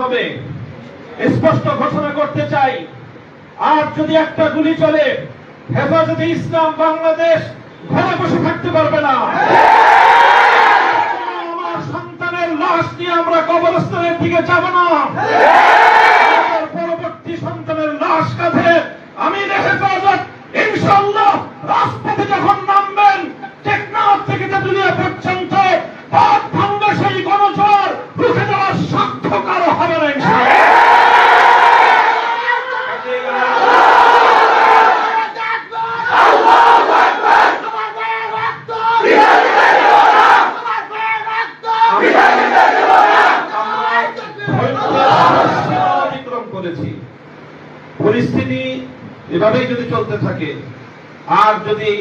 হবে স্পষ্ট ঘোষণা করতে চাই, আর যদি একটা গুলি চলে হেফাজতে ইসলাম বাংলাদেশ ঘরে বসে থাকতে পারবে না। আমার সন্তানের লাশ নিয়ে আমরা কবরস্থানের দিকে যাব না। পরবর্তী সন্তানের লাশ কাঁধে আমির হেফাজত ইনশাআল্লাহ রাজপথে যখন নামবেন, টেকনাফ থেকে তেতুলিয়া পর্যন্ত পথ ভাঙ্গা সেই গণজোয়ার রুখে দেওয়ার সাধ্য কারো হবে না ইনশাআল্লাহ। পরিস্থিতি এভাবেই যদি চলতে থাকে, আর যদি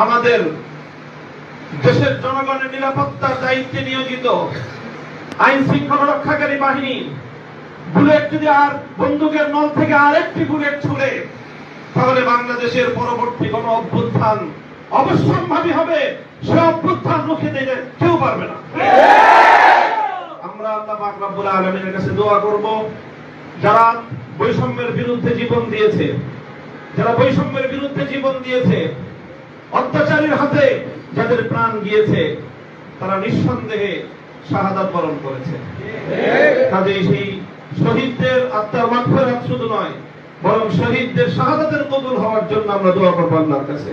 আমাদের দেশের জনগণের নিরাপত্তার দায়িত্বে নিয়োজিত আইন শৃঙ্খলা রক্ষাকারী বাহিনী বুলেট যদি আর বন্দুকের নল থেকে আরেকটি বুলেট ছুড়ে, তাহলে বাংলাদেশের পরবর্তী কোন অভ্যুত্থান অবশ্যম্ভাবী হবে। সে অভ্যুত্থান রুখে দিতে কেউ পারবে না। আমরা আল্লাহ পাক রব্বুল আলামিনের কাছে দোয়া করব, যারা বৈষম্যের বিরুদ্ধে জীবন দিয়েছে, যারা বৈষম্যের বিরুদ্ধে জীবন দিয়েছে, অত্যাচারীর হাতে যাদের প্রাণ গিয়েছে, তারা নিঃসন্দেহে শাহাদাত বরণ করেছে। কাজেই সেই শহীদদের আত্মার মাগফিরাত শুধু নয়, বরং শহীদদের শাহাদাতের কবুল হওয়ার জন্য আমরা দোয়া করব আল্লাহর কাছে।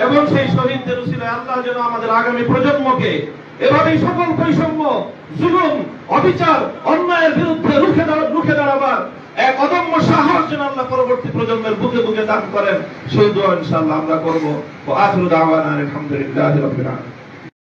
এবং সেই শহীদদের উসিলায় আল্লাহ যেন আমাদের আগামী প্রজন্মকে এভাবেই সকল বৈষম্য, জুলুম, অবিচার, অন্যায়ের বিরুদ্ধে রুখে দাঁড়াবার এক অদম্য সাহস যেন আল্লাহ পরবর্তী প্রজন্মের বুকে বুকে দান করেন, সেই দোয়া ইনশাআল্লাহ আমরা করব। ওয়া আখিরু দাওয়ানা আলহামদুলিল্লাহি রাব্বিল আলামিন।